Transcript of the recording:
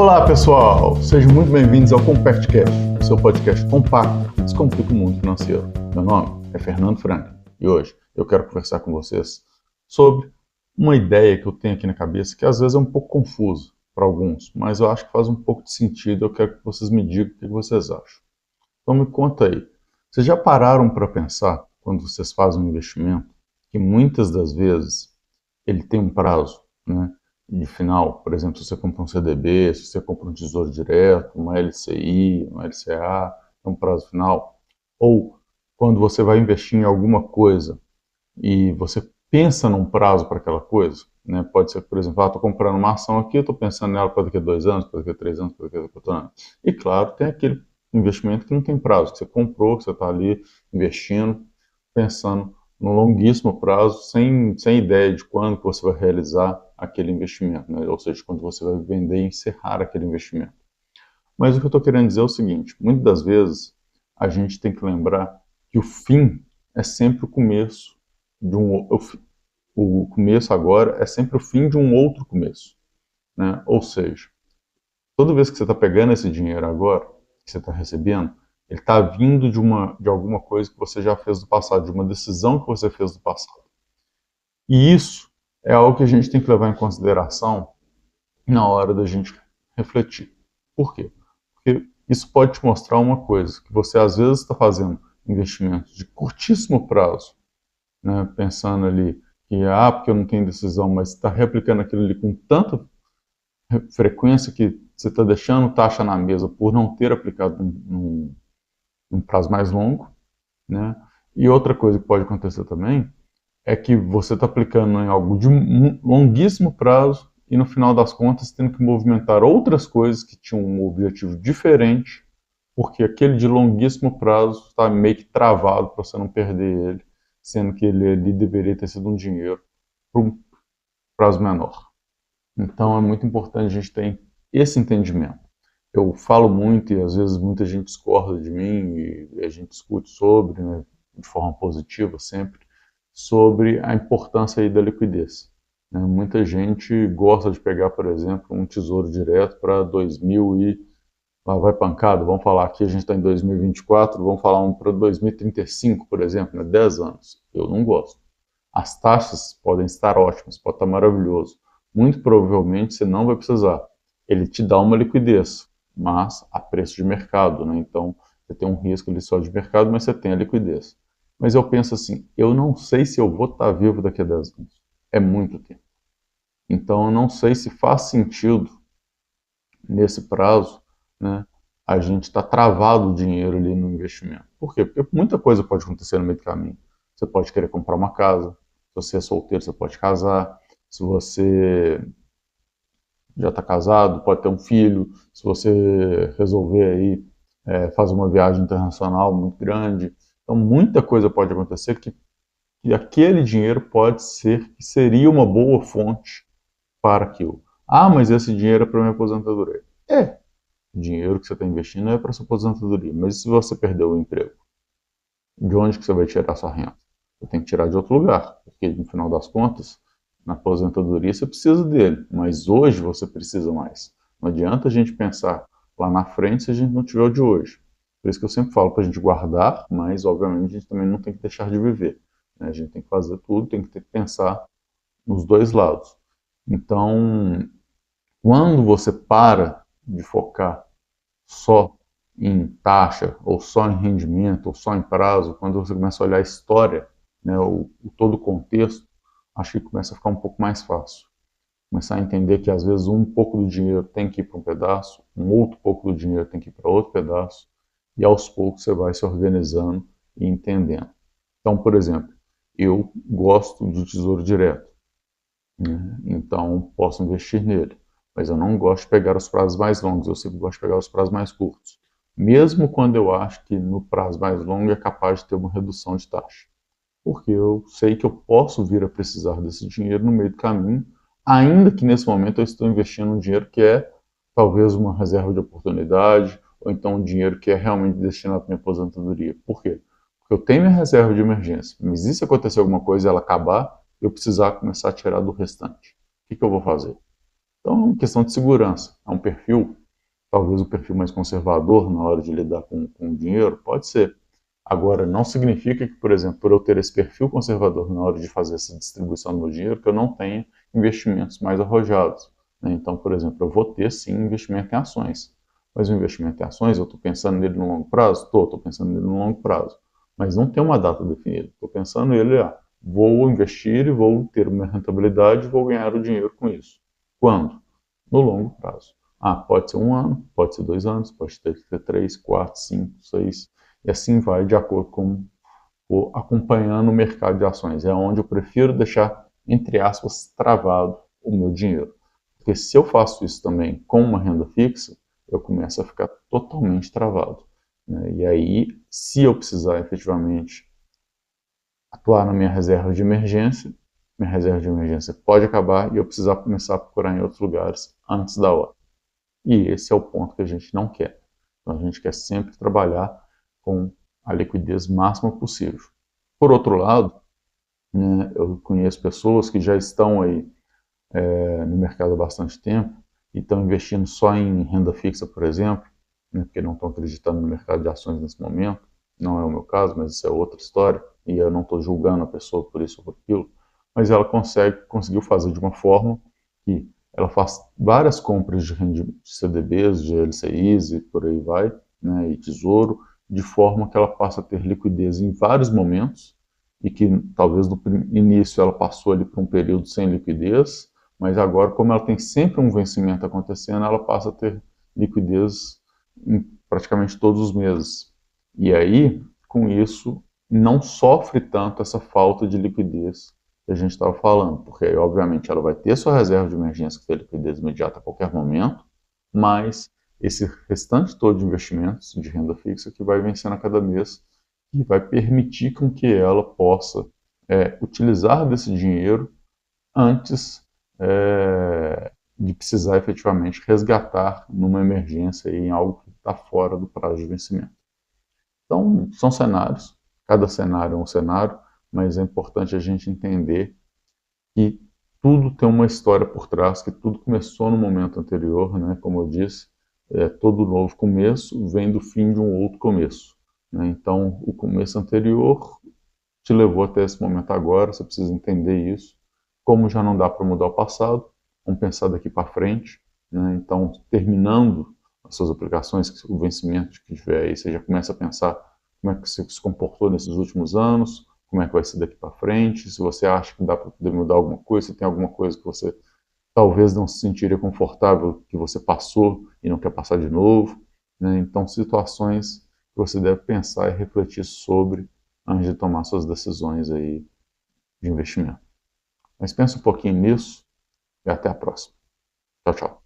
Olá pessoal, sejam muito bem-vindos ao CompactCast, o seu podcast compacto que descomplica o mundo financeiro. Meu nome é Fernando Franklin e hoje eu quero conversar com vocês sobre uma ideia que eu tenho aqui na cabeça que às vezes é um pouco confusa para alguns, mas eu acho que faz um pouco de sentido. Eu quero que vocês me digam o que vocês acham. Então me conta aí, vocês já pararam para pensar, quando vocês fazem um investimento, que muitas das vezes ele tem um prazo, né, de final? Por exemplo, se você compra um CDB, se você compra um Tesouro Direto, uma LCI, uma LCA, é um prazo final. Ou quando você vai investir em alguma coisa e você pensa num prazo para aquela coisa, né? Pode ser, por exemplo, estou comprando uma ação aqui, eu estou pensando nela para daqui a 2 anos, para daqui a 3 anos, para daqui a 4 anos. E claro, tem aquele investimento que não tem prazo, que você comprou, que você está ali investindo, pensando no longuíssimo prazo, sem ideia de quando que você vai realizar aquele investimento, né? Ou seja, quando você vai vender e encerrar aquele investimento. Mas o que eu estou querendo dizer é o seguinte: muitas das vezes a gente tem que lembrar que o fim é sempre o começo de o começo agora é sempre o fim de um outro começo, né? Ou seja, toda vez que você está pegando esse dinheiro agora, que você está recebendo, ele está vindo de alguma coisa que você já fez do passado, de uma decisão que você fez do passado. E isso é algo que a gente tem que levar em consideração na hora da gente refletir. Por quê? Porque isso pode te mostrar uma coisa, que você às vezes está fazendo investimentos de curtíssimo prazo, né, pensando ali que, porque eu não tenho decisão, mas está replicando aquilo ali com tanta frequência que você está deixando taxa na mesa por não ter aplicado num prazo mais longo, né? E outra coisa que pode acontecer também é que você está aplicando em algo de longuíssimo prazo e no final das contas tendo que movimentar outras coisas que tinham um objetivo diferente, porque aquele de longuíssimo prazo está meio que travado para você não perder ele, sendo que ele ali deveria ter sido um dinheiro para um prazo menor. Então é muito importante a gente ter esse entendimento. Eu falo muito e às vezes muita gente discorda de mim e a gente discute sobre, né, de forma positiva sempre, sobre a importância aí da liquidez, né? Muita gente gosta de pegar, por exemplo, um tesouro direto para 2000 e lá vai pancada, vamos falar aqui, a gente está em 2024, vamos falar um para 2035, por exemplo, né, 10 anos. Eu não gosto. As taxas podem estar ótimas, pode estar maravilhoso. Muito provavelmente você não vai precisar. Ele te dá uma liquidez, mas a preço de mercado, né? Então você tem um risco ali só de mercado, mas você tem a liquidez. Mas eu penso assim, eu não sei se eu vou estar vivo daqui a 10 anos. É muito tempo. Então eu não sei se faz sentido, nesse prazo, né, a gente está travado o dinheiro ali no investimento. Por quê? Porque muita coisa pode acontecer no meio do caminho. Você pode querer comprar uma casa, se você é solteiro, você pode casar, se você já está casado, pode ter um filho, se você resolver aí fazer uma viagem internacional muito grande. Então muita coisa pode acontecer que aquele dinheiro pode ser que seria uma boa fonte para aquilo. Mas esse dinheiro é para minha aposentadoria. O dinheiro que você está investindo é para sua aposentadoria. Mas e se você perder o emprego? De onde que você vai tirar a sua renda? Você tem que tirar de outro lugar, porque no final das contas, na aposentadoria você precisa dele, mas hoje você precisa mais. Não adianta a gente pensar lá na frente se a gente não tiver o de hoje. Por isso que eu sempre falo para a gente guardar, mas obviamente a gente também não tem que deixar de viver, né? A gente tem que fazer tudo, tem que pensar nos dois lados. Então, quando você para de focar só em taxa, ou só em rendimento, ou só em prazo, quando você começa a olhar a história, né, todo o contexto, acho que começa a ficar um pouco mais fácil. Começar a entender que às vezes um pouco do dinheiro tem que ir para um pedaço, um outro pouco do dinheiro tem que ir para outro pedaço, e aos poucos você vai se organizando e entendendo. Então, por exemplo, eu gosto de tesouro direto, né? Então posso investir nele, mas eu não gosto de pegar os prazos mais longos, eu sempre gosto de pegar os prazos mais curtos, mesmo quando eu acho que no prazo mais longo é capaz de ter uma redução de taxa, porque eu sei que eu posso vir a precisar desse dinheiro no meio do caminho, ainda que nesse momento eu estou investindo um dinheiro que é talvez uma reserva de oportunidade, ou então um dinheiro que é realmente destinado à minha aposentadoria. Por quê? Porque eu tenho minha reserva de emergência, mas e se acontecer alguma coisa e ela acabar, eu precisar começar a tirar do restante? O que eu vou fazer? Então, é uma questão de segurança. É um perfil, talvez o perfil mais conservador na hora de lidar com o dinheiro, pode ser. Agora, não significa que, por exemplo, por eu ter esse perfil conservador na hora de fazer essa distribuição do meu dinheiro, que eu não tenha investimentos mais arrojados, né? Então, por exemplo, eu vou ter sim investimento em ações. Mas o investimento em ações, eu estou pensando nele no longo prazo? Estou pensando nele no longo prazo. Mas não tem uma data definida. Estou pensando nele, vou investir e vou ter uma rentabilidade e vou ganhar o dinheiro com isso. Quando? No longo prazo. Pode ser 1 ano, pode ser 2 anos, pode ser 3, 4, 5, 6, e assim vai de acordo com acompanhando o mercado de ações. É onde eu prefiro deixar, entre aspas, travado o meu dinheiro. Porque se eu faço isso também com uma renda fixa, eu começo a ficar totalmente travado, né? E aí, se eu precisar efetivamente atuar na minha reserva de emergência, minha reserva de emergência pode acabar e eu precisar começar a procurar em outros lugares antes da hora. E esse é o ponto que a gente não quer. Então, a gente quer sempre trabalhar com a liquidez máxima possível. Por outro lado, né, eu conheço pessoas que já estão aí no mercado há bastante tempo e estão investindo só em renda fixa, por exemplo, né, porque não estão acreditando no mercado de ações nesse momento. Não é o meu caso, mas isso é outra história, e eu não estou julgando a pessoa por isso ou por aquilo, mas ela conseguiu fazer de uma forma que ela faz várias compras de CDBs, de LCIs e por aí vai, né, e tesouro, de forma que ela passa a ter liquidez em vários momentos, e que talvez no início ela passou ali por um período sem liquidez, mas agora, como ela tem sempre um vencimento acontecendo, ela passa a ter liquidez em praticamente todos os meses. E aí, com isso, não sofre tanto essa falta de liquidez que a gente estava falando, porque aí, obviamente, ela vai ter sua reserva de emergência que tem liquidez imediata a qualquer momento, mas esse restante todo de investimentos de renda fixa que vai vencendo a cada mês e vai permitir com que ela possa utilizar desse dinheiro antes de precisar efetivamente resgatar numa emergência em algo que está fora do prazo de vencimento. Então, são cenários, cada cenário é um cenário, mas é importante a gente entender que tudo tem uma história por trás, que tudo começou no momento anterior, né? Como eu disse, todo novo começo vem do fim de um outro começo, né? Então, o começo anterior te levou até esse momento agora, você precisa entender isso. Como já não dá para mudar o passado, vamos pensar daqui para frente, né? Então, terminando as suas aplicações, o vencimento que tiver aí, você já começa a pensar como é que você se comportou nesses últimos anos, como é que vai ser daqui para frente, se você acha que dá para poder mudar alguma coisa, se tem alguma coisa que você talvez não se sentiria confortável, que você passou e não quer passar de novo, né? Então, situações que você deve pensar e refletir sobre antes de tomar suas decisões aí de investimento. Mas pense um pouquinho nisso e até a próxima. Tchau, tchau.